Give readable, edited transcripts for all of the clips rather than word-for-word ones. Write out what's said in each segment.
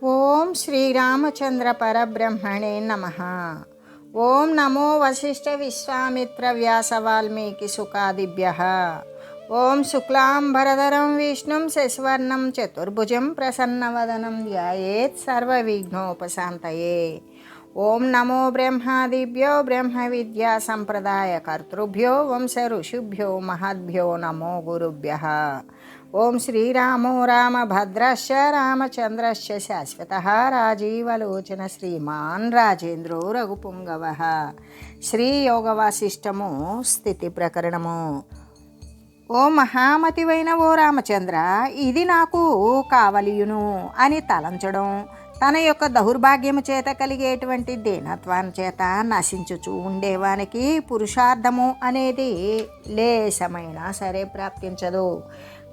ఓం శ్రీరామచంద్ర పరబ్రహ్మణే నమః. ఓం నమో వశిష్ఠ విశ్వామిత్ర వ్యాస వాల్మీకి సుఖాదిభ్యః. ఓం శుక్లాంబరధరం విష్ణుం శశివర్ణం చతుర్భుజం ప్రసన్నవదనం ధ్యాయేత్ సర్వవిఘ్నోపశాంతయే. ఓం నమో బ్రహ్మాదిభ్యో బ్రహ్మ విద్యా సంప్రదాయ కర్తృభ్యో వంశ ఋషిభ్యో మహద్భ్యో నమో గురుభ్యః. ఓం శ్రీరామో రామభద్రశ్చ రామచంద్రశ్చ శాశ్వతః రాజీవలోచన శ్రీమాన్ రాజేంద్రో రఘుపుంగవః. శ్రీ యోగవాసిష్టము స్థితి ప్రకరణము. ఓ మహామతివైన ఓ రామచంద్ర, ఇది నాకు కావలియును అని తలంచడం, తన యొక్క దౌర్భాగ్యము చేత కలిగేటువంటి దీనత్వాన్ని చేత నశించుచూ ఉండేవానికి పురుషార్థము అనేది లేశమైనా సరే ప్రాప్తించదు.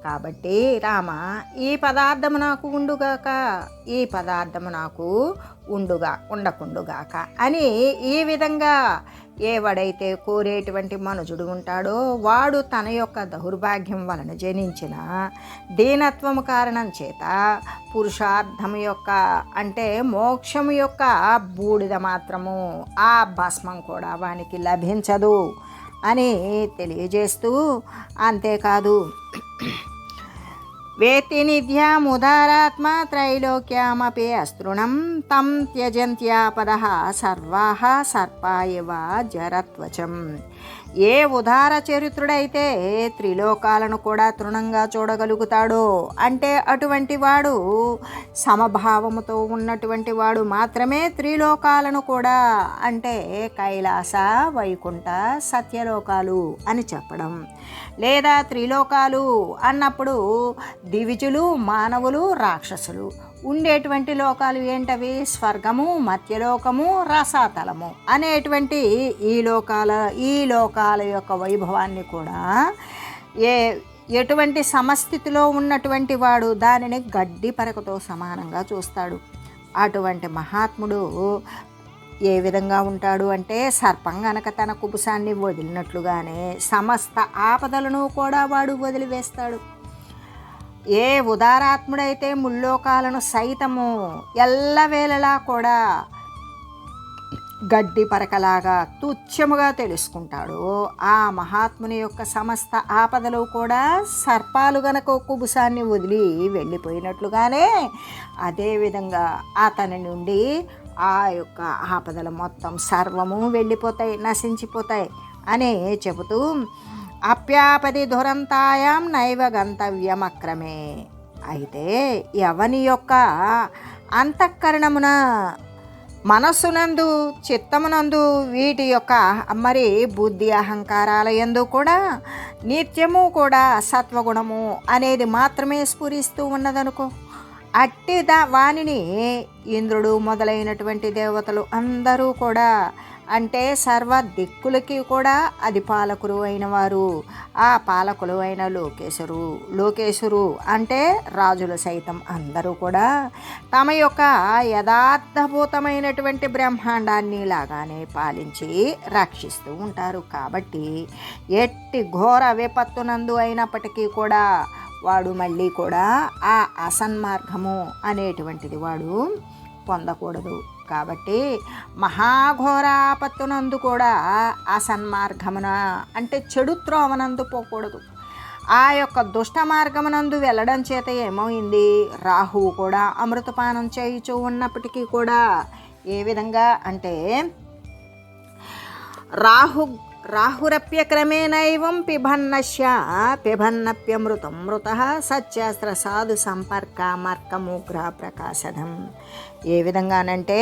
కాబట్టి రామ, ఈ పదార్థము నాకు ఉండుగాక, ఈ పదార్థము నాకు ఉండకుండుగాక అని ఈ విధంగా ఎవడైతే కోరేటువంటి మనుజుడు ఉంటాడో వాడు తన యొక్క దౌర్భాగ్యం వలన జనించిన దీనత్వము కారణం చేత పురుషార్థము యొక్క అంటే మోక్షము యొక్క బూడిద మాత్రము, ఆ భస్మం కూడా వానికి లభించదు అని తెలియజేస్తూ, అంతేకాదు వేత్తి నిధ్యాముదారాత్మ త్రైలోక్యామపి అస్తృణం తం త్యజంత్యాపదః సర్వాః సర్పా ఇవ జరత్వచం. ఏ ఉదార చరిత్రుడైతే త్రిలోకాలను కూడా తృణంగా చూడగలుగుతాడో, అంటే అటువంటి వాడు సమభావముతో ఉన్నటువంటి వాడు మాత్రమే త్రిలోకాలను కూడా, అంటే కైలాస వైకుంఠ సత్యలోకాలు అని చెప్పడం. లేదా త్రిలోకాలు అన్నప్పుడు దివిజులు, మానవులు, రాక్షసులు ఉండేటువంటి లోకాలు ఏంటవి? స్వర్గము, మత్యలోకము, రసాతలము అనేటువంటి ఈ లోకాల యొక్క వైభవాన్ని కూడా ఎటువంటి సమస్థితిలో ఉన్నటువంటి వాడు దానిని గడ్డి పరకతో సమానంగా చూస్తాడు. అటువంటి మహాత్ముడు ఏ విధంగా ఉంటాడు అంటే, సర్పం గనక తన కుబుసాన్ని వదిలినట్లుగానే సమస్త ఆపదలను కూడా వాడు వదిలివేస్తాడు. ఏ ఉదారాత్ముడైతే ముల్లోకాలను సైతము ఎల్లవేళలా కూడా గడ్డి పరకలాగా తుచ్చముగా తెలుసుకుంటాడో, ఆ మహాత్ముని యొక్క సమస్త ఆపదలు కూడా సర్పాలు గనక కుబుసాన్ని వదిలి వెళ్ళిపోయినట్లుగానే అదేవిధంగా అతని నుండి ఆ యొక్క ఆపదలు మొత్తం సర్వము వెళ్ళిపోతాయి, నశించిపోతాయి అని చెబుతూ, అప్యాపది దురంతాయాం నైవ గంతవ్యమక్రమే. అయితే ఎవని యొక్క అంతఃకరణమున, మనస్సునందు, చిత్తమునందు, వీటి యొక్క మరి బుద్ధి అహంకారాల యందు కూడా నిత్యము కూడా సత్వగుణము అనేది మాత్రమే స్ఫురిస్తూ ఉన్నదనుకో, అట్టి వానిని ఇంద్రుడు మొదలైనటువంటి దేవతలు అందరూ కూడా, అంటే సర్వ దిక్కులకి కూడా అది పాలకులు అయిన వారు, ఆ పాలకులు అయిన లోకేశురు అంటే రాజులు సైతం అందరూ కూడా తమ యొక్క యథార్థభూతమైనటువంటి బ్రహ్మాండాన్ని లాగానే పాలించి రక్షిస్తూ ఉంటారు. కాబట్టి ఎట్టి ఘోర విపత్తునందు అయినప్పటికీ కూడా వాడు మళ్ళీ కూడా ఆ అసన్మార్గము అనేటువంటిది వాడు పొందకూడదు. కాబట్టి మహాఘోర ఆపత్తునందు కూడా అసన్మార్గమున అంటే చెడు త్రోవనందు పోకూడదు. ఆ యొక్క దుష్ట మార్గమునందు వెళ్ళడం చేత ఏమైంది, రాహువు కూడా అమృతపానం చేయుచూ ఉన్నప్పటికీ కూడా ఏ విధంగా అంటే, రాహురప్యక్రమేణైవం పిబన్నప్యమృతం మృతః సత్యాస్త్ర సాధు సంపర్క మార్కముగ్ర ప్రకాశనం. ఏ విధంగానంటే,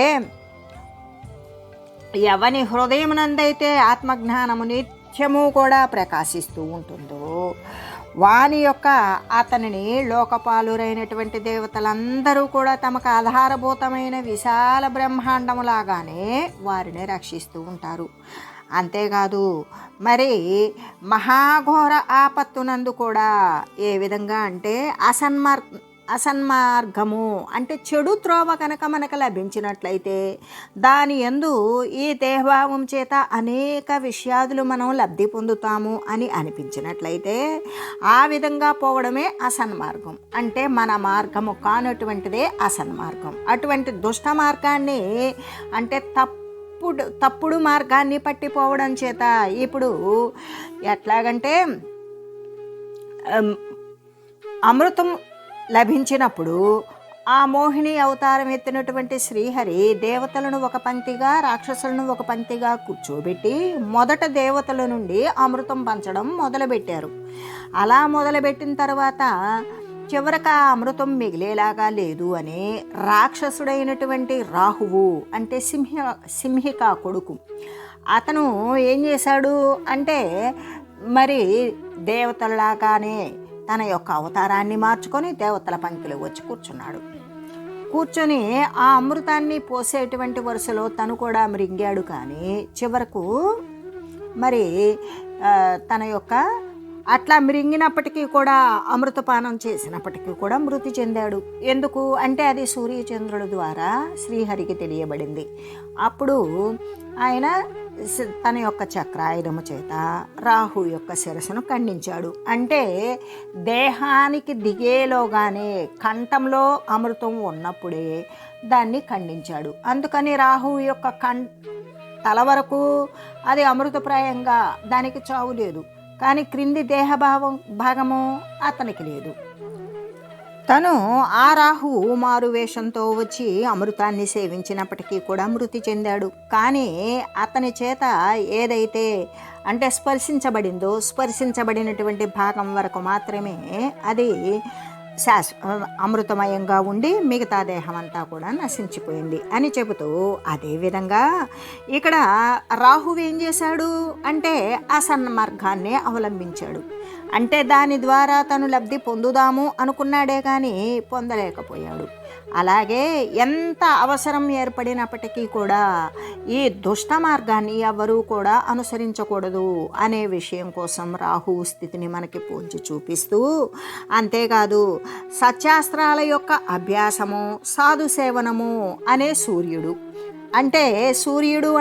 ఎవని హృదయమునందైతే ఆత్మజ్ఞానము నిత్యము కూడా ప్రకాశిస్తూ ఉంటుందో వాని యొక్క అతనిని లోకపాలురైనటువంటి దేవతలందరూ కూడా తమకు ఆధారభూతమైన విశాల బ్రహ్మాండములాగానే వారిని రక్షిస్తూ ఉంటారు. అంతేకాదు మరి మహాఘోర ఆపత్తునందు కూడా ఏ విధంగా అంటే అసన్మార్గము అంటే చెడు త్రోవ కనుక మనకు లభించినట్లయితే దాని యందు ఈ దేహభావం చేత అనేక విషయాదులు మనం లబ్ధి పొందుతాము అని అనిపించినట్లయితే ఆ విధంగా పోవడమే అసన్మార్గం. అంటే మన మార్గము కానటువంటిదే అసన్మార్గం. అటువంటి దుష్ట మార్గాన్ని అంటే తప్పుడు మార్గాన్ని పట్టిపోవడం చేత ఇప్పుడు ఎట్లాగంటే అమృతం లభించినప్పుడు ఆ మోహిని అవతారం ఎత్తినటువంటి శ్రీహరి దేవతలను ఒక పంక్తిగా రాక్షసులను ఒక పంక్తిగా కూర్చోబెట్టి మొదట దేవతల నుండి అమృతం పంచడం మొదలుపెట్టారు. అలా మొదలుపెట్టిన తర్వాత చివరికి ఆ అమృతం మిగిలేలాగా లేదు అని రాక్షసుడైనటువంటి రాహువు అంటే సింహిక కొడుకు అతను ఏం చేశాడు అంటే మరి దేవతలలాగానే తన యొక్క అవతారాన్ని మార్చుకొని దేవతల పంక్తిలో వచ్చి కూర్చొని ఆ అమృతాన్ని పోసేటువంటి వరుసలో తను కూడా మృంగాడు. కానీ చివరకు మరి తన యొక్క అట్లా మృంగినప్పటికీ కూడా అమృతపానం చేసినప్పటికీ కూడా మృతి చెందాడు. ఎందుకు అంటే అది సూర్యచంద్రుల ద్వారా శ్రీహరికి తెలియబడింది. అప్పుడు ఆయన తన యొక్క చక్రాయుధము చేత రాహు యొక్క శిరస్సును ఖండించాడు. అంటే దేహానికి దిగేలోగానే కంఠంలో అమృతం ఉన్నప్పుడే దాన్ని ఖండించాడు. అందుకని రాహు యొక్క తల వరకు అది అమృతప్రాయంగా దానికి చావు లేదు. కానీ క్రింది భాగము అతనికి లేదు. తను ఆ రాహువు మారువేషంతో వచ్చి అమృతాన్ని సేవించినప్పటికీ కూడా మృతి చెందాడు. కానీ అతని చేత ఏదైతే అంటే స్పర్శించబడినటువంటి భాగం వరకు మాత్రమే అది అమృతమయంగా ఉండి మిగతా దేహం అంతా కూడా నశించిపోయింది అని చెబుతూ, అదేవిధంగా ఇక్కడ రాహువు ఏం చేశాడు అంటే అసన్మార్గాన్ని అవలంబించాడు. అంటే దాని ద్వారా తను లబ్ధి పొందుదాము అనుకున్నాడే కానీ పొందలేకపోయాడు. అలాగే ఎంత అవసరం ఏర్పడినప్పటికీ కూడా ఈ దుష్ట మార్గాన్ని ఎవరూ కూడా అనుసరించకూడదు అనే విషయం కోసం రాహువు స్థితిని మనకి పోల్చి చూపిస్తూ, అంతేకాదు సత్యాస్త్రాల యొక్క అభ్యాసము సాధు సేవనము అనే సూర్యుడు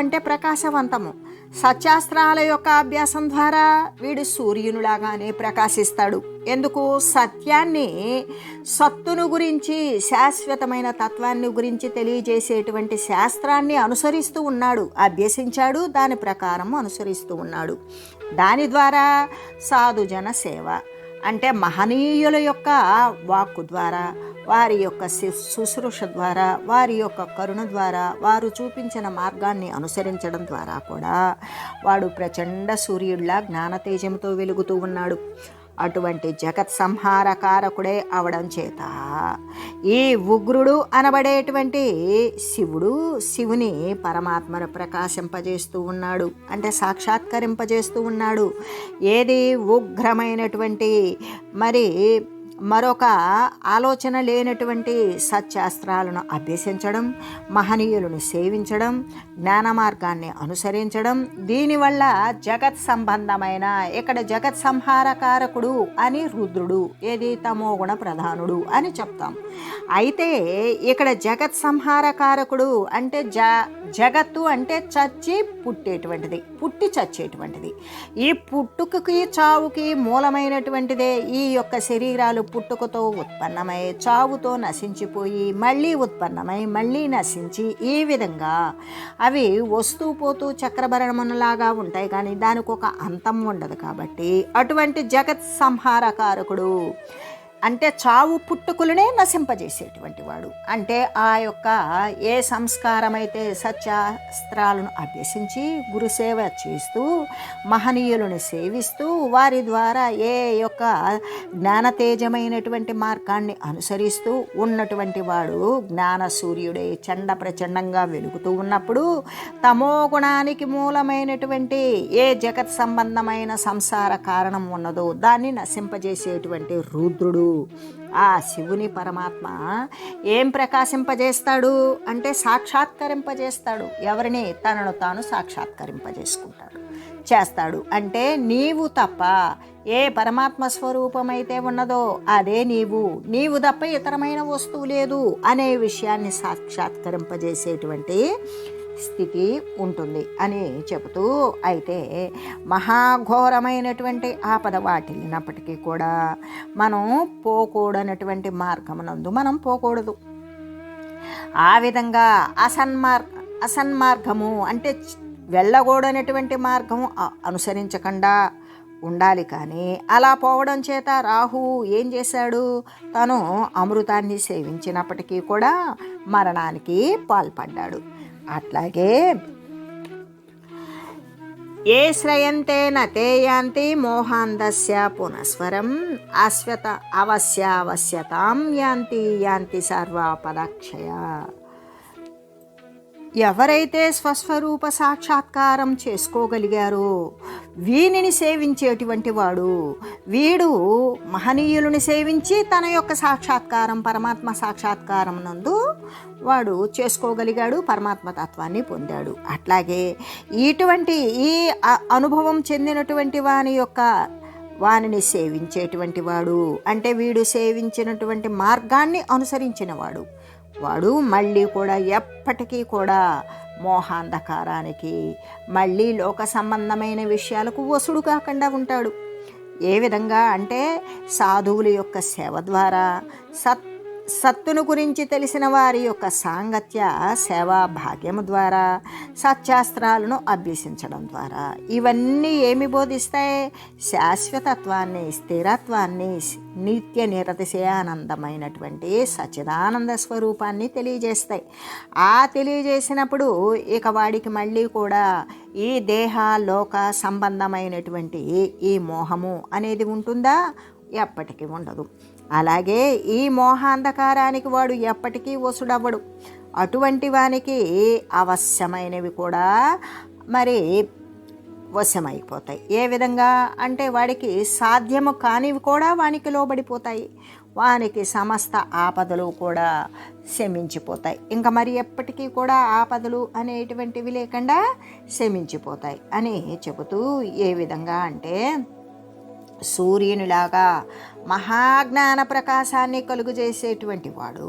అంటే ప్రకాశవంతము. సత్యాస్త్రాల యొక్క అభ్యాసం ద్వారా వీడు సూర్యునిలాగానే ప్రకాశిస్తాడు. ఎందుకు? సత్తును గురించి శాశ్వతమైన తత్వాన్ని గురించి తెలియజేసేటువంటి శాస్త్రాన్ని అనుసరిస్తూ ఉన్నాడు, అభ్యసించాడు, దాని ప్రకారం అనుసరిస్తూ ఉన్నాడు. దాని ద్వారా సాధుజన సేవ అంటే మహనీయుల యొక్క వాక్కు ద్వారా, వారి యొక్క శుశ్రూష ద్వారా, వారి యొక్క కరుణ ద్వారా, వారు చూపించిన మార్గాన్ని అనుసరించడం ద్వారా కూడా వాడు ప్రచండ సూర్యుడిలా జ్ఞానతేజంతో వెలుగుతూ ఉన్నాడు. అటువంటి జగత్ సంహారకారకుడే అవడం చేత ఈ ఉగ్రుడు అనబడేటువంటి శివుని పరమాత్మను ప్రకాశింపజేస్తూ ఉన్నాడు, అంటే సాక్షాత్కరింపజేస్తూ ఉన్నాడు. ఏది ఉగ్రమైనటువంటి మరి మరొక ఆలోచన లేనటువంటి సత్శాస్త్రాలను అభ్యసించడం, మహనీయులను సేవించడం, జ్ఞాన మార్గాన్ని అనుసరించడం, దీనివల్ల జగత్ సంబంధమైన ఇక్కడ జగత్ సంహారకారకుడు అని రుద్రుడు, ఏది తమోగుణ ప్రధానుడు అని చెప్తాం. అయితే ఇక్కడ జగత్ సంహారకారకుడు అంటే జగత్తు అంటే చచ్చి పుట్టేటువంటిది, పుట్టి చచ్చేటువంటిది. ఈ పుట్టుకకి చావుకి మూలమైనటువంటిదే ఈ యొక్క శరీరాలు పుట్టుకతో ఉత్పన్నమై చావుతో నశించిపోయి మళ్ళీ ఉత్పన్నమై మళ్ళీ నశించి ఈ విధంగా అవి వస్తూ పోతూ చక్రభరణములాగా ఉంటాయి, కానీ దానికి ఒక అంతం ఉండదు. కాబట్టి అటువంటి జగత్ సంహారకారకుడు అంటే చావు పుట్టుకులనే నశింపజేసేటువంటి వాడు. అంటే ఆ యొక్క ఏ సంస్కారమైతే సత్యాస్త్రాలను అభ్యసించి గురుసేవ చేస్తూ మహనీయులను సేవిస్తూ వారి ద్వారా ఏ యొక్క జ్ఞానతేజమైనటువంటి మార్గాన్ని అనుసరిస్తూ ఉన్నటువంటి వాడు జ్ఞాన సూర్యుడే చండ ప్రచండంగా వెలుగుతూ ఉన్నప్పుడు తమో గుణానికి మూలమైనటువంటి ఏ జగత్ సంబంధమైన సంసార కారణం ఉన్నదో దాన్ని నశింపజేసేటువంటి రుద్రుడు ఆ శివుని పరమాత్మ ఏం ప్రకాశింపజేస్తాడు అంటే సాక్షాత్కరింపజేస్తాడు. ఎవరిని? తనను తాను సాక్షాత్కరింపజేసుకుంటాడు, చేస్తాడు. అంటే నీవు తప్ప ఏ పరమాత్మ స్వరూపమైతే ఉన్నదో అదే నీవు తప్ప ఇతరమైన వస్తువు లేదు అనే విషయాన్ని సాక్షాత్కరింపజేసేటువంటి స్థితి ఉంటుంది అని చెబుతూ, అయితే మహాఘోరమైనటువంటి ఆపద వాటిల్లినప్పటికీ కూడా మనం పోకూడనటువంటి మార్గమునందు మనం పోకూడదు. ఆ విధంగా అసన్మార్గము అంటే వెళ్ళకూడనటువంటి మార్గము అనుసరించకుండా ఉండాలి. కానీ అలా పోవడం చేత రాహువు ఏం చేశాడు? తను అమృతాన్ని సేవించినప్పటికీ కూడా మరణానికి పాల్పడ్డాడు. అట్లాగే ఏ శ్రయంతే నతే యాంతి మోహాంధస్య పునఃస్వరం అవశ్యావశ్యతాం యాంతి సర్వపదక్షయ. ఎవరైతే స్వస్వరూప సాక్షాత్కారం చేసుకోగలిగారో వీనిని సేవించేటువంటి వీడు మహనీయులను సేవించి తన యొక్క సాక్షాత్కారం పరమాత్మ సాక్షాత్కారం నందు వాడు చేసుకోగలిగాడు, పరమాత్మతత్వాన్ని పొందాడు. అట్లాగే ఇటువంటి ఈ అనుభవం చెందినటువంటి వానిని సేవించేటువంటి వాడు అంటే వీడు సేవించినటువంటి మార్గాన్ని అనుసరించిన వాడు మళ్ళీ కూడా ఎప్పటికీ కూడా మోహాంధకారానికి మళ్ళీ లోక సంబంధమైన విషయాలకు వసుడు కాకుండా ఉంటాడు. ఏ విధంగా అంటే సాధువుల యొక్క సేవ ద్వారా సత్తును గురించి తెలిసిన వారి యొక్క సాంగత్య సేవా భాగ్యము ద్వారా సత్శాస్త్రాలను అభ్యసించడం ద్వారా ఇవన్నీ ఏమి బోధిస్తాయి? శాశ్వతత్వాన్ని, స్థిరత్వాన్ని, నిత్య నిరతిశయానందమైనటువంటి సచ్చిదానంద స్వరూపాన్ని తెలియజేస్తాయి. ఆ తెలియజేసినప్పుడు ఇక వాడికి మళ్ళీ కూడా ఈ దేహ లోక సంబంధమైనటువంటి ఈ మోహము అనేది ఉంటుందా? ఎప్పటికీ ఉండదు. అలాగే ఈ మోహాంధకారానికి వాడు ఎప్పటికీ వసుడవ్వడు. అటువంటి వానికి అవశ్యమైనవి కూడా మరి వశమైపోతాయి. ఏ విధంగా అంటే వాడికి సాధ్యము కానివి కూడా వానికి లోబడిపోతాయి. వానికి సమస్త ఆపదలు కూడా శమించిపోతాయి. ఇంకా మరి ఎప్పటికీ కూడా ఆపదలు అనేటువంటివి లేకుండా శమించిపోతాయి అని చెబుతూ, ఏ విధంగా అంటే సూర్యునిలాగా మహాజ్ఞాన ప్రకాశాన్ని కలుగజేసేటువంటి వాడు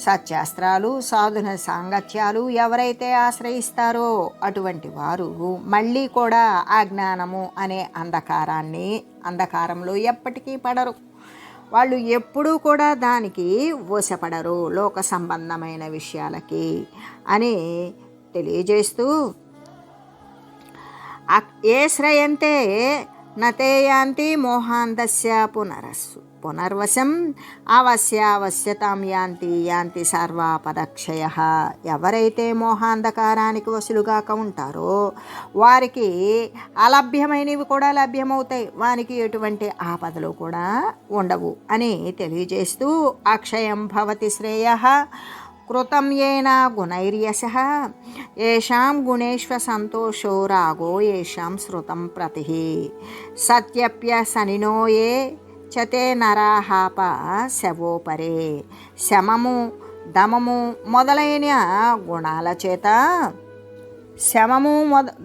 సత్శాస్త్రాలు, సాధున సాంగత్యాలు ఎవరైతే ఆశ్రయిస్తారో అటువంటి వారు మళ్ళీ కూడా ఆ జ్ఞానము అనే అంధకారంలో ఎప్పటికీ పడరు. వాళ్ళు ఎప్పుడూ కూడా దానికి వశపడరు, లోక సంబంధమైన విషయాలకి అని తెలియజేస్తూ, ఏ శ్రయంతే నతే యాంతి మోహాంధస్య పునర్వశం అవశ్యావశ్యతాం యాంతి సర్వపదక్షయ. ఎవరైతే మోహాంధకారానికి వశులుగాక ఉంటారో వారికి అలభ్యమైనవి కూడా లభ్యమవుతాయి, వానికి ఎటువంటి ఆపదలు కూడా ఉండవు అని తెలియజేస్తూ, అక్షయం భవతి శ్రేయః కృతం ఏన గుణైర్యశః ఏషాం గుణేష్వ సంతోషో రాగో ఏషాం శ్రుతం ప్రతిః సత్యప్యసనినో ఏ చతే నరాహాప శవోపరే. శమము, దమము మొదలైన గుణాల చేత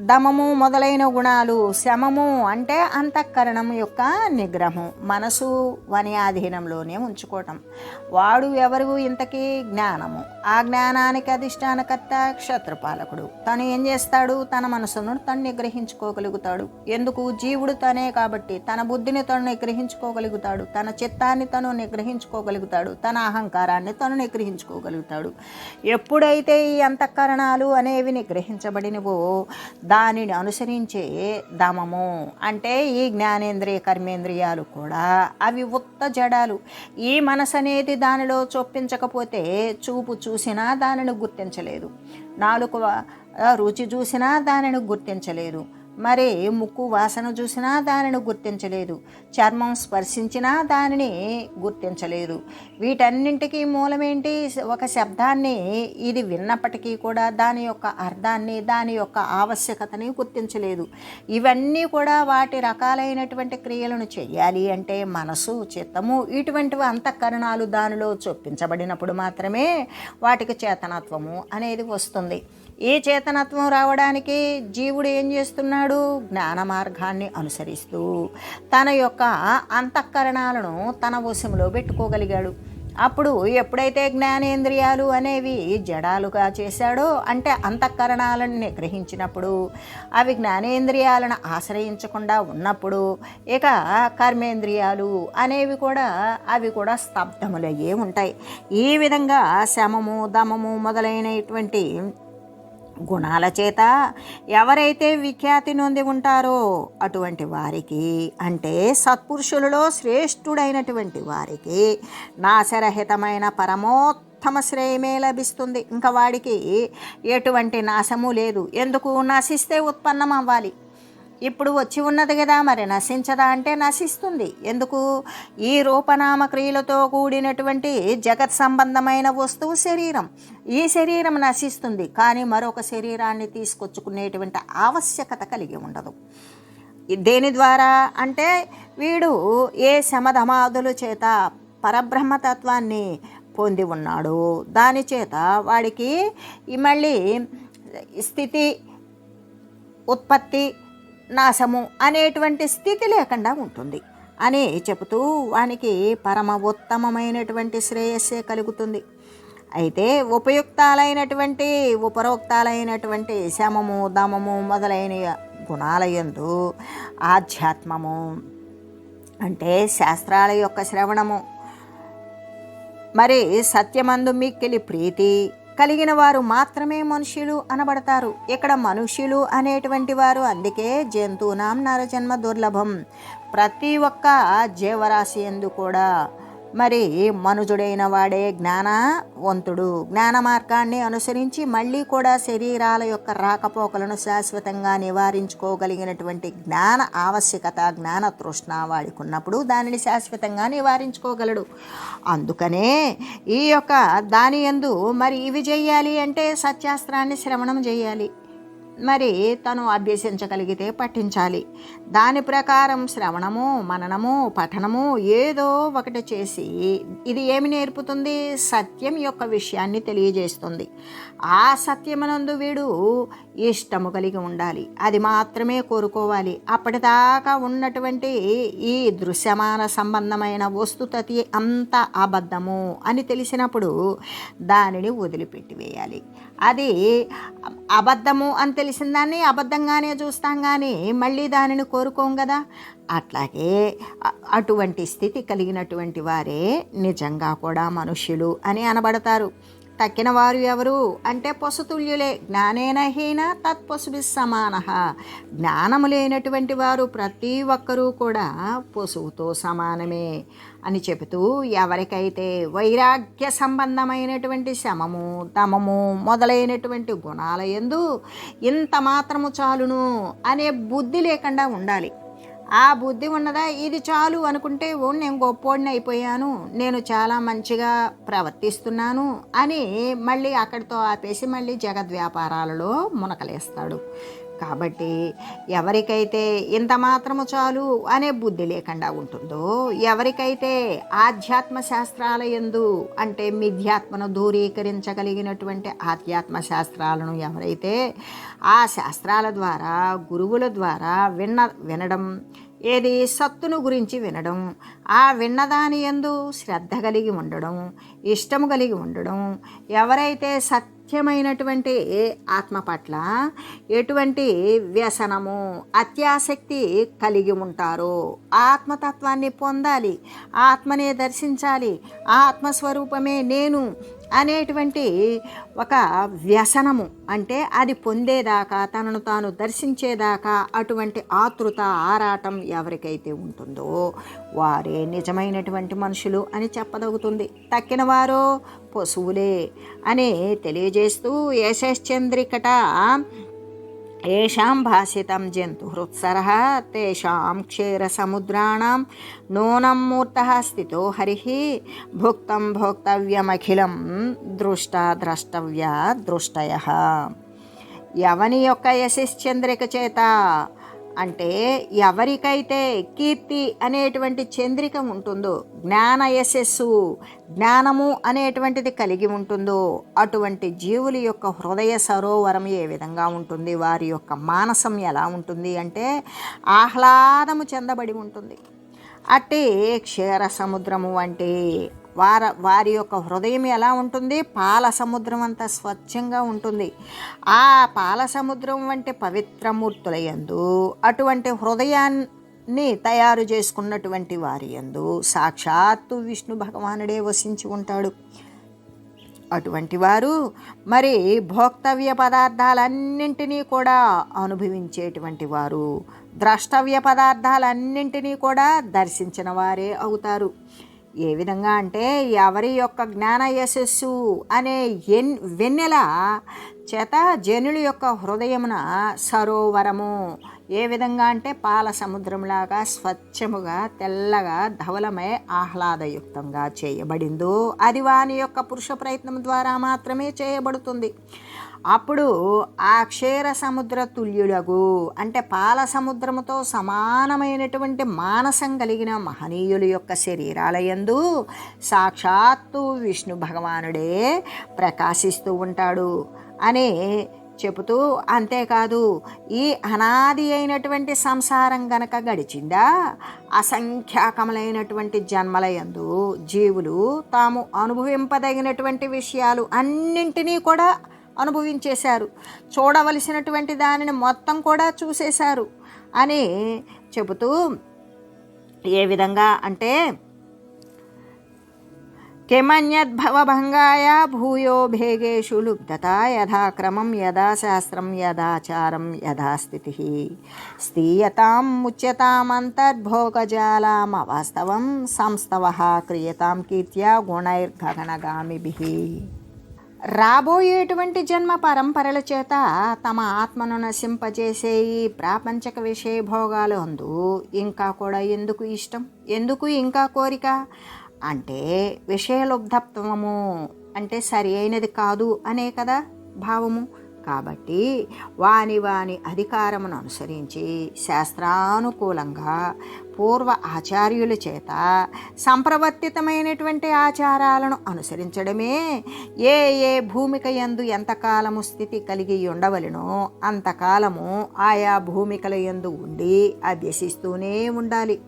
దమము మొదలైన గుణాలు, శమము అంటే అంతఃకరణం యొక్క నిగ్రహం, మనసు వాని ఆధీనంలోనే ఉంచుకోవటం. వాడు ఎవరు? ఇంతకీ జ్ఞానము. ఆ జ్ఞానానికి అధిష్టానకర్త క్షత్రపాలకుడు. తను ఏం చేస్తాడు? తన మనసును తను నిగ్రహించుకోగలుగుతాడు. ఎందుకు? జీవుడు తనే కాబట్టి తన బుద్ధిని తను నిగ్రహించుకోగలుగుతాడు, తన చిత్తాన్ని తను నిగ్రహించుకోగలుగుతాడు, తన అహంకారాన్ని తను నిగ్రహించుకోగలుగుతాడు. ఎప్పుడైతే ఈ అంతఃకరణాలు అనేవి నిగ్రహించబడి దానిని అనుసరించే దమము అంటే ఈ జ్ఞానేంద్రియ కర్మేంద్రియాలు కూడా అవి ఉత్త జడాలు. ఈ మనసు అనేది దానిలో చొప్పించకపోతే చూపు చూసినా దానిని గుర్తించలేదు, నాలుక రుచి చూసినా దానిని గుర్తించలేదు, మరి ముక్కు వాసన చూసినా దానిని గుర్తించలేదు, చర్మం స్పర్శించినా దానిని గుర్తించలేదు. వీటన్నింటికీ మూలమేంటి? ఒక శబ్దాన్ని ఇది విన్నప్పటికీ కూడా దాని యొక్క అర్థాన్ని, దాని యొక్క ఆవశ్యకతని గుర్తించలేదు. ఇవన్నీ కూడా వాటి రకాలైనటువంటి క్రియలను చేయాలి అంటే మనసు, చిత్తము ఇటువంటివి అంతఃకరణాలు దానిలో చొప్పించబడినప్పుడు మాత్రమే వాటికి చేతనత్వము అనేది వస్తుంది. ఈ చేతనత్వం రావడానికి జీవుడు ఏం చేస్తున్నాడు? జ్ఞాన మార్గాన్ని అనుసరిస్తూ తన యొక్క అంతఃకరణాలను తన వశంలో పెట్టుకోగలిగాడు. అప్పుడు ఎప్పుడైతే జ్ఞానేంద్రియాలు అనేవి జడాలుగా చేశాడో, అంటే అంతఃకరణాలను నిగ్రహించినప్పుడు, అవి జ్ఞానేంద్రియాలను ఆశ్రయించకుండా ఉన్నప్పుడు, ఇక కర్మేంద్రియాలు అనేవి కూడా అవి కూడా స్తబ్దములయ్యే ఉంటాయి. ఈ విధంగా శమము, దమము మొదలైనటువంటి గుణాల చేత ఎవరైతే విఖ్యాతి నొంది ఉంటారో అటువంటి వారికి, అంటే సత్పురుషులలో శ్రేష్ఠుడైనటువంటి వారికి నాశరహితమైన పరమోత్తమ శ్రేయమే లభిస్తుంది. ఇంకా వాడికి ఎటువంటి నాశము లేదు. ఎందుకు? నశిస్తే ఉత్పన్నం అవ్వాలి. ఇప్పుడు వచ్చి ఉన్నది కదా, మరి నశించదా అంటే నశిస్తుంది. ఎందుకు? ఈ రూపనామ క్రియలతో కూడినటువంటి జగత్ సంబంధమైన వస్తువు శరీరం. ఈ శరీరం నశిస్తుంది, కానీ మరొక శరీరాన్ని తీసుకొచ్చుకునేటువంటి ఆవశ్యకత కలిగి ఉండదు. దేని ద్వారా అంటే వీడు ఏ శమధమాదుల చేత పరబ్రహ్మతత్వాన్ని పొంది ఉన్నాడు, దాని చేత వాడికి మళ్ళీ స్థితి, ఉత్పత్తి, నాశము అనేటువంటి స్థితి లేకుండా ఉంటుంది అని చెబుతూ వానికి పరమ ఉత్తమమైనటువంటి శ్రేయస్సే కలుగుతుంది. అయితే ఉపరోక్తాలైనటువంటి శమము, దమము మొదలైన గుణాల యందు ఆధ్యాత్మము అంటే శాస్త్రాల యొక్క శ్రవణము, మరి సత్యమందు మిక్కిలి ప్రీతి కలిగిన వారు మాత్రమే మనుష్యులు అనబడతారు. ఇక్కడ మనుష్యులు అనేటువంటి వారు అందుకే జంతువునాం నరజన్మ దుర్లభం. ప్రతి ఒక్క జీవరాశి యందు కూడా మరి మనుజుడైన వాడే జ్ఞానవంతుడు. జ్ఞాన మార్గాన్ని అనుసరించి మళ్ళీ కూడా శరీరాల యొక్క రాకపోకలను శాశ్వతంగా నివారించుకోగలిగినటువంటి జ్ఞాన ఆవశ్యకత, జ్ఞాన తృష్ణ వాడికి ఉన్నప్పుడు దానిని శాశ్వతంగా నివారించుకోగలడు. అందుకనే ఈ యొక్క దాని యందు మరి ఇవి చేయాలి అంటే సత్యాస్త్రాన్ని శ్రవణం చేయాలి. మరి తను అభ్యసించగలిగితే పఠించాలి. దాని ప్రకారం శ్రవణము, మననము, పఠనము ఏదో ఒకటి చేసి ఇది ఏమి నేర్పుతుంది? సత్యం యొక్క విషయాన్ని తెలియజేస్తుంది. ఆ సత్యమునందు వీడు ఇష్టము కలిగి ఉండాలి, అది మాత్రమే కోరుకోవాలి. అప్పటిదాకా ఉన్నటువంటి ఈ దృశ్యమాన సంబంధమైన వస్తుతతి అంతా అబద్ధము అని తెలిసినప్పుడు దానిని వదిలిపెట్టి వేయాలి. అది అబద్ధము అని తెలిసిన దాన్ని అబద్ధంగానే చూస్తాం, కానీ మళ్ళీ దానిని కోరుకోం కదా. అట్లాగే అటువంటి స్థితి కలిగినటువంటి వారే నిజంగా కూడా మనుష్యులు అని అనబడతారు. తక్కిన వారు ఎవరు అంటే పశుతుల్యులే. జ్ఞానేన హీన తత్పశుభి సమాన. జ్ఞానము లేనటువంటి వారు ప్రతి ఒక్కరూ కూడా పశువుతో సమానమే అని చెబుతూ, ఎవరికైతే వైరాగ్య సంబంధమైనటువంటి శమము, దమము మొదలైనటువంటి గుణాల యందు ఇంత మాత్రము చాలును అనే బుద్ధి లేకుండా ఉండాలి. ఆ బుద్ధి ఉన్నదా, ఇది చాలు అనుకుంటే నేను గొప్పోడిని అయిపోయాను, నేను చాలా మంచిగా ప్రవర్తిస్తున్నాను అని మళ్ళీ అక్కడితో ఆపేసి మళ్ళీ జగద్వ్యాపారాలలో మునకలేస్తాడు. కాబట్టి ఎవరికైతే ఇంత మాత్రము చాలు అనే బుద్ధి లేకుండా ఉంటుందో, ఎవరికైతే ఆధ్యాత్మ శాస్త్రాల యందు అంటే మిథ్యాత్మను దూరీకరించగలిగినటువంటి ఆధ్యాత్మ శాస్త్రాలను ఎవరైతే ఆ శాస్త్రాల ద్వారా గురువుల ద్వారా వినడం, ఏది సత్తును గురించి వినడం, ఆ విన్నదాని యందు శ్రద్ధ కలిగి ఉండడం, ఇష్టము కలిగి ఉండడం, ఎవరైతే సత్యమైనటువంటి ఆత్మ పట్ల ఎటువంటి వ్యసనము, అత్యాసక్తి కలిగి ఉంటారో, ఆత్మతత్వాన్ని పొందాలి, ఆత్మనే దర్శించాలి, ఆత్మస్వరూపమే నేను అనేటువంటి ఒక వ్యసనము, అంటే అది పొందేదాకా, తనను తాను దర్శించేదాకా అటువంటి ఆతృత, ఆరాటం ఎవరికైతే ఉంటుందో వారే నిజమైనటువంటి మనుషులు అని చెప్పదగుతుంది. తక్కిన వారో పశువులే అని తెలియజేస్తూ, యశశ్చంద్రికట ఏషాం భాసితం జంతు హృత్సరః తేషాం క్షీరసముద్రాణం నూనం మూర్తః స్థితో హరిః భుక్తం భోక్తవ్యమఖిలం దృష్ట ద్రష్టవ్య దృష్టయః. ఎవని యొక్క యశశ్చంద్రిక చేత అంటే ఎవరికైతే కీర్తి అనేటువంటి చంద్రిక ఉంటుందో, జ్ఞాన యశస్సు, జ్ఞానము అనేటువంటిది కలిగి ఉంటుందో అటువంటి జీవుల యొక్క హృదయ సరోవరం ఏ విధంగా ఉంటుంది, వారి యొక్క మానసం ఎలా ఉంటుంది అంటే ఆహ్లాదము చెందబడి ఉంటుంది. అట్టి క్షీర సముద్రము అంటే వారి యొక్క హృదయం ఎలా ఉంటుంది, పాల సముద్రం అంతా స్వచ్ఛంగా ఉంటుంది. ఆ పాల సముద్రం వంటి పవిత్రమూర్తుల యందు అటువంటి హృదయాన్ని తయారు చేసుకున్నటువంటి వారి యందు సాక్షాత్తు విష్ణు భగవానుడే వసించి ఉంటాడు. అటువంటి వారు మరి భోక్తవ్య పదార్థాలన్నింటినీ కూడా అనుభవించేటువంటి వారు, ద్రష్టవ్య పదార్థాలన్నింటినీ కూడా దర్శించిన వారే అవుతారు. ఏ విధంగా అంటే ఎవరి యొక్క జ్ఞాన యశస్సు అనే వెన్నెల చేత జనుల యొక్క హృదయమున సరోవరము ఏ విధంగా అంటే పాల సముద్రంలాగా స్వచ్ఛముగా తెల్లగా ధవలమై ఆహ్లాదయుక్తంగా చేయబడిందో అది వాని యొక్క పురుష ప్రయత్నం ద్వారా మాత్రమే చేయబడుతుంది. అప్పుడు ఆ క్షీర సముద్ర తుల్యులకు అంటే పాల సముద్రముతో సమానమైనటువంటి మానసం కలిగిన మహనీయుల యొక్క శరీరాల యందు సాక్షాత్తు విష్ణు భగవానుడే ప్రకాశిస్తూ ఉంటాడు అని చెబుతూ, అంతేకాదు ఈ అనాది అయినటువంటి సంసారం గనక గడిచిందా, అసంఖ్యాకములైనటువంటి జన్మల యందు జీవులు తాము అనుభవింపదగినటువంటి విషయాలు అన్నింటినీ కూడా అనుభవించేశారు, చూడవలసినటువంటి దానిని మొత్తం కూడా చూసేశారు అని చెబుతూ, ఏ విధంగా అంటే కిమన్యద్భవభంగాయ భూయో భేగేషు లుబ్ధత యథాక్రమం యథా శాస్త్రం యథాచారం యథాస్థితి స్థీయతాం ముచ్యతామంతర్భోగజాలాం అవాస్తవం సంస్తవః క్రియతాం కీర్త్యా గుణైర్గగనగామిభిః. రాబోయేటువంటి జన్మ పరంపరల చేత తమ ఆత్మను నశింపజేసే ఈ ప్రాపంచక విషయ భోగాలు అందు ఇంకా కూడా ఎందుకు ఇష్టం, ఎందుకు ఇంకా కోరిక అంటే విషయలుబ్ధత్వము అంటే సరి అయినది కాదు అనే కదా భావము. కాబట్టి వాని అధికారమును అనుసరించి శాస్త్రానుకూలంగా పూర్వ ఆచార్యుల చేత సంప్రవర్తితమైనటువంటి ఆచారాలను అనుసరించడమే ఏ భూమిక యందు ఎంతకాలము స్థితి కలిగి ఉండవలెనో అంతకాలము ఆయా భూమికల యందు ఉండి అభ్యసిస్తూనే ఉండాలి.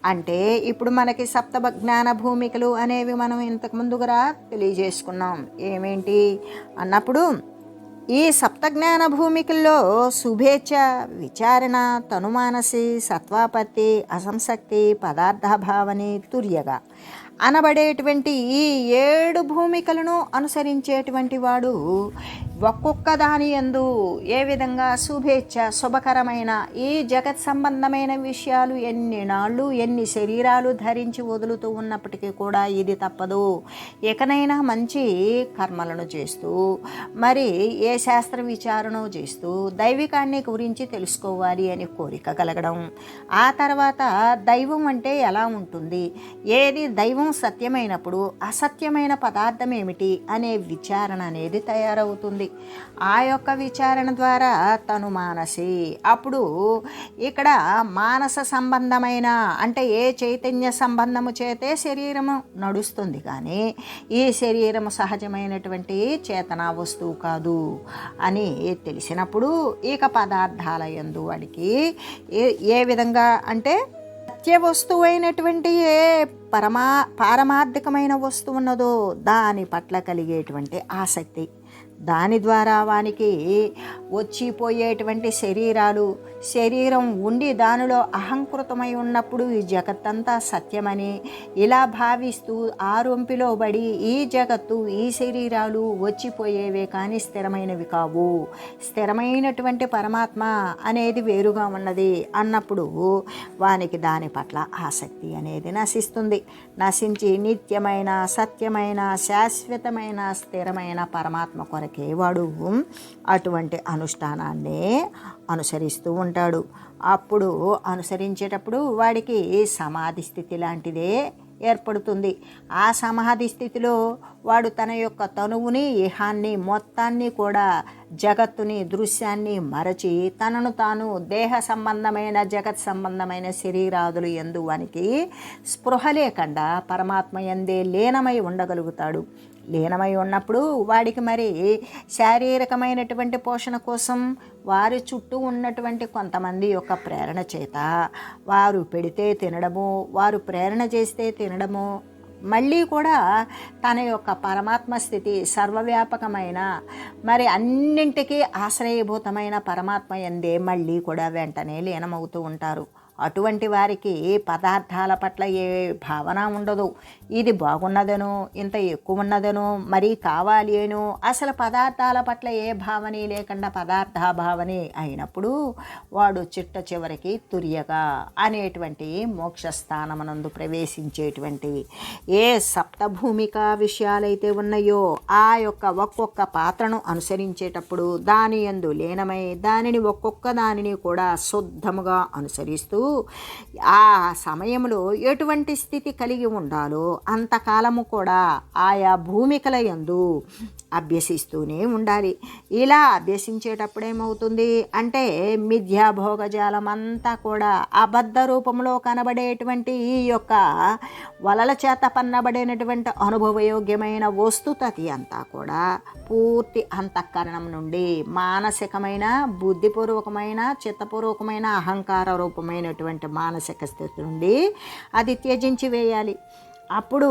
అంటే ఇప్పుడు మనకి సప్తజ్ఞాన భూమికలు అనేవి మనం ఇంతకు ముందుగా తెలియజేసుకున్నాం. ఏమేంటి అన్నప్పుడు ఈ సప్తజ్ఞాన భూమికల్లో శుభేచ్ఛ, విచారణ, తనుమానసి, సత్వాపత్తి, అసంశక్తి, పదార్థాభావని, తుర్యగా అనబడేటువంటి ఈ 7 భూమికలను అనుసరించేటువంటి వాడు ఒక్కొక్క దాని యందు ఏ విధంగా శుభేచ్ఛ, శుభకరమైన ఈ జగత్ సంబంధమైన విషయాలు ఎన్ని నాళ్ళు ఎన్ని శరీరాలు ధరించి వదులుతూ ఉన్నప్పటికీ కూడా ఇది తప్పదు, ఎకనైనా మంచి కర్మలను చేస్తూ మరి ఏ శాస్త్ర విచారణ చేస్తూ దైవికాన్ని గురించి తెలుసుకోవాలి అని కోరిక కలగడం. ఆ తర్వాత దైవం అంటే ఎలా ఉంటుంది, ఏది దైవం సత్యమైనప్పుడు అసత్యమైన పదార్థం ఏమిటి అనే విచారణ అనేది తయారవుతుంది. ఆ యొక్క విచారణ ద్వారా తను మానసి, అప్పుడు ఇక్కడ మానస సంబంధమైన అంటే ఏ చైతన్య సంబంధము చేతే శరీరము నడుస్తుంది, కానీ ఈ శరీరము సహజమైనటువంటి చేతనా వస్తువు కాదు అని తెలిసినప్పుడు ఇక పదార్థాల యందు వాడికి ఏ విధంగా అంటే సత్య వస్తువు అయినటువంటి ఏ పారమార్థికమైన వస్తువు ఉన్నదో దాని పట్ల కలిగేటువంటి ఆసక్తి, దాని ద్వారా వానికి వచ్చిపోయేటువంటి శరీరం ఉండి దానిలో అహంకృతమై ఉన్నప్పుడు ఈ జగత్తంతా సత్యమని ఇలా భావిస్తూ ఆరొంపిలో పడి ఈ జగత్తు ఈ శరీరాలు వచ్చిపోయేవే కానీ స్థిరమైనవి కావు, స్థిరమైనటువంటి పరమాత్మ అనేది వేరుగా ఉన్నది అన్నప్పుడు వానికి దాని పట్ల ఆసక్తి అనేది నశిస్తుంది. నశించి నిత్యమైన సత్యమైన శాశ్వతమైన స్థిరమైన పరమాత్మ కొరకే వాడు అటువంటి అనుష్ఠానాన్నే అనుసరిస్తూ ఉంటాడు. అప్పుడు అనుసరించేటప్పుడు వాడికి సమాధి స్థితి లాంటిదే ఏర్పడుతుంది. ఆ సమాధి స్థితిలో వాడు తన యొక్క తనువుని, ఇహాన్ని మొత్తాన్ని కూడా, జగత్తుని, దృశ్యాన్ని మరచి తనను తాను దేహ సంబంధమైన, జగత్ సంబంధమైన శరీరాదులు యందు వానికి స్పృహ లేకుండా పరమాత్మ యందే లీనమై ఉండగలుగుతాడు. లీనమై ఉన్నప్పుడు వాడికి మరి శారీరకమైనటువంటి పోషణ కోసం వారి చుట్టూ ఉన్నటువంటి కొంతమంది యొక్క ప్రేరణ చేత వారు పెడితే తినడము, వారు ప్రేరణ చేస్తే తినడము, మళ్ళీ కూడా తన యొక్క పరమాత్మ స్థితి సర్వవ్యాపకమైన, మరి అన్నింటికీ ఆశ్రయభూతమైన పరమాత్మ యందే మళ్ళీ కూడా వెంటనే లీనమవుతూ ఉంటారు. అటువంటి వారికి పదార్థాల పట్ల ఏ భావన ఉండదు. ఇది బాగున్నదనో, ఇంత ఎక్కువ ఉన్నదనో, మరీ కావాలి అనో, అసలు పదార్థాల పట్ల ఏ భావన లేకుండా పదార్థాభావనే అయినప్పుడు వాడు చిట్ట చివరికి తుర్యగా అనేటువంటి మోక్షస్థానమునందు ప్రవేశించేటువంటి ఏ సప్తభూమిక విషయాలైతే ఉన్నాయో ఆ యొక్క ఒక్కొక్క పాత్రను అనుసరించేటప్పుడు దాని యందు లీనమై దానిని ఒక్కొక్క దానిని కూడా శుద్ధముగా అనుసరిస్తూ ఆ సమయంలో ఎటువంటి స్థితి కలిగి ఉండాలో అంతకాలము కూడా ఆయా భూమికల యందు అభ్యసిస్తూనే ఉండాలి. ఇలా అభ్యసించేటప్పుడు ఏమవుతుంది అంటే మిథ్యాభోగజాలం అంతా కూడా అబద్ధ రూపంలో కనబడేటువంటి ఈ యొక్క వలల చేత పన్నబడినటువంటి అనుభవయోగ్యమైన వస్తుతతి అంతా కూడా పూర్తి అంతఃకరణం నుండి మానసికమైన, బుద్ధిపూర్వకమైన, చిత్తపూర్వకమైన, అహంకార రూపమైనటువంటి మానసిక స్థితి నుండి అది త్యజించి వేయాలి. అప్పుడు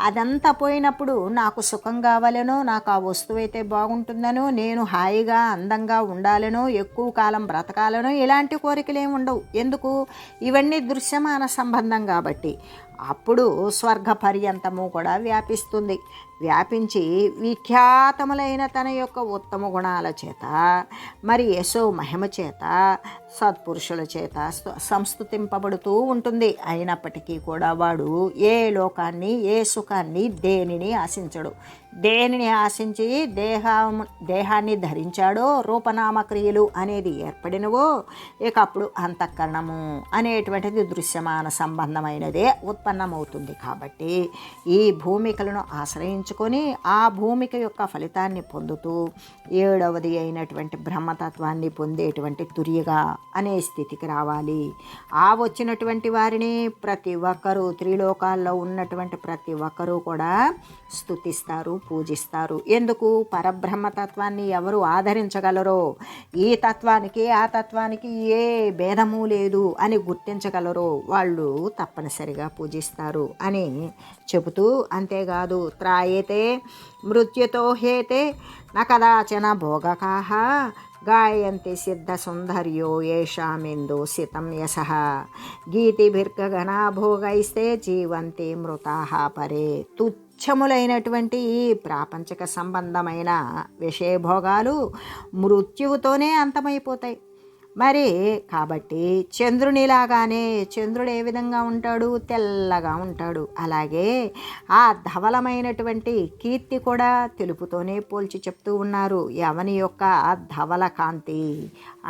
అదంతా పోయినప్పుడు నాకు సుఖం కావాలనో, నాకు ఆ వస్తువు అయితే బాగుంటుందనో, నేను హాయిగా అందంగా ఉండాలనో, ఎక్కువ కాలం బ్రతకాలనో ఇలాంటి కోరికలు ఏమి ఉండవు. ఎందుకు? ఇవన్నీ దృశ్యమాన సంబంధం కాబట్టి. అప్పుడు స్వర్గ పర్యంతము కూడా వ్యాపిస్తుంది. వ్యాపించి విఖ్యాతములైన తన యొక్క ఉత్తమ గుణాల చేత, మరి యశో మహిమ చేత, సత్పురుషుల చేత సంస్తుతింపబడుతూ ఉంటుంది. అయినప్పటికీ కూడా వాడు ఏ లోకాన్ని, ఏ సుఖాన్ని, దేనిని ఆశించడు. దేనిని ఆశించి దేహాన్ని ధరించాడో, రూపనామక్రియలు అనేది ఏర్పడినవో, ఇక అప్పుడు అంతఃకరణము అనేటువంటిది దృశ్యమాన సంబంధమైనదే ఉత్పన్నమవుతుంది. కాబట్టి ఈ భూమికలను ఆశ్రయించుకొని ఆ భూమిక యొక్క ఫలితాన్ని పొందుతూ 7వది అయినటువంటి బ్రహ్మతత్వాన్ని పొందేటువంటి తుర్యగా అనే స్థితికి రావాలి. ఆ వచ్చినటువంటి వారిని ప్రతి ఒక్కరూ, త్రిలోకాల్లో ఉన్నటువంటి ప్రతి ఒక్కరూ కూడా స్తుతిస్తారు, పూజిస్తారు. ఎందుకు? పరబ్రహ్మతత్వాన్ని ఎవరు ఆదరించగలరో, ఈ తత్వానికి ఆ తత్వానికి ఏ భేదము లేదు అని గుర్తించగలరో వాళ్ళు తప్పనిసరిగా పూజిస్తారు అని చెబుతూ, అంతేకాదు త్రాయేతే మృత్యుతో హేతే న కదాచన భోగకాః గాయంతి సిద్ధ సుందర్యో ఏషామిందో సితం యశః గీతిభిర్గగనా భోగైస్తే జీవంతి మృతాః పరే. తుచ్చములైనటువంటి ఈ ప్రాపంచిక సంబంధమైన విషయభోగాలు మృత్యువుతోనే అంతమైపోతాయి. మరి కాబట్టి చంద్రునిలాగానే, చంద్రుడు ఏ విధంగా ఉంటాడు? తెల్లగా ఉంటాడు. అలాగే ఆ ధవలమైనటువంటి కీర్తి కూడా తెలుపుతోనే పోల్చి చెప్తూ ఉన్నారు. ఎవని యొక్క ధవల కాంతి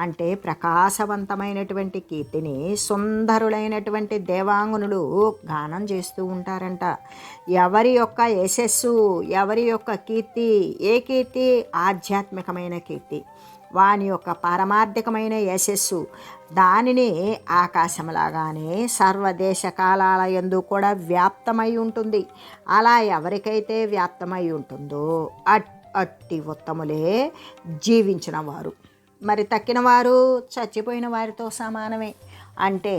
అంటే ప్రకాశవంతమైనటువంటి కీర్తిని సుందరులైనటువంటి దేవాంగునులు గానం చేస్తూ ఉంటారంట. ఎవరి యొక్క యశస్సు, ఎవరి యొక్క కీర్తి, ఏ కీర్తి? ఆధ్యాత్మికమైన కీర్తి, వాని యొక్క పారమార్థికమైన యశస్సు, దానిని ఆకాశంలాగానే సర్వదేశ కాలాల యందు కూడా వ్యాప్తమై ఉంటుంది. అలా ఎవరికైతే వ్యాప్తమై ఉంటుందో అట్టి ఉత్తములే జీవించిన వారు. మరి తక్కిన వారు చచ్చిపోయిన వారితో సమానమే. అంటే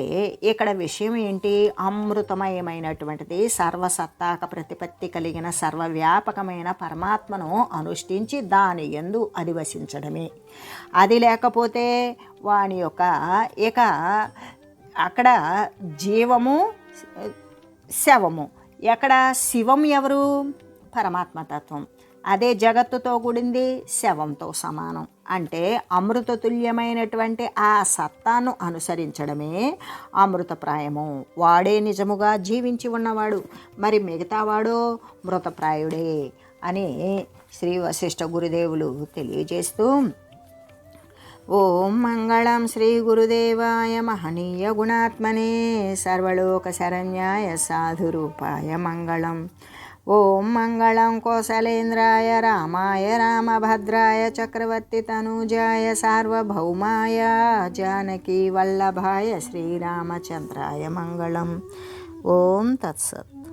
ఇక్కడ విషయం ఏంటి? అమృతమయమైనటువంటిది సర్వసత్తాక ప్రతిపత్తి కలిగిన సర్వవ్యాపకమైన పరమాత్మను అనుష్ఠించి దాని యందు అధివసించడమే. అది లేకపోతే వాని యొక్క ఇక అక్కడ జీవము, శవము. ఎక్కడ శివం ఎవరు? పరమాత్మతత్వం. అదే జగత్తుతో కూడింది శవంతో సమానం. అంటే అమృతతుల్యమైనటువంటి ఆ సత్తాను అనుసరించడమే అమృతప్రాయము. వాడే నిజముగా జీవించి ఉన్నవాడు. మరి మిగతావాడో మృతప్రాయుడే అని శ్రీ వశిష్ఠ గురుదేవులు తెలియజేస్తూ, ఓం మంగళం శ్రీ గురుదేవాయ మహనీయ గుణాత్మనే సర్వలోక శరణ్యాయ సాధురూపాయ మంగళం. ఓం మంగళం కోసలేంద్రాయ రామాయ రామభద్రాయ చక్రవర్తి తనూజాయ సార్వభౌమాయ జానకీ వల్లభాయ శ్రీరామచంద్రాయ మంగళం. ఓం తత్సత్.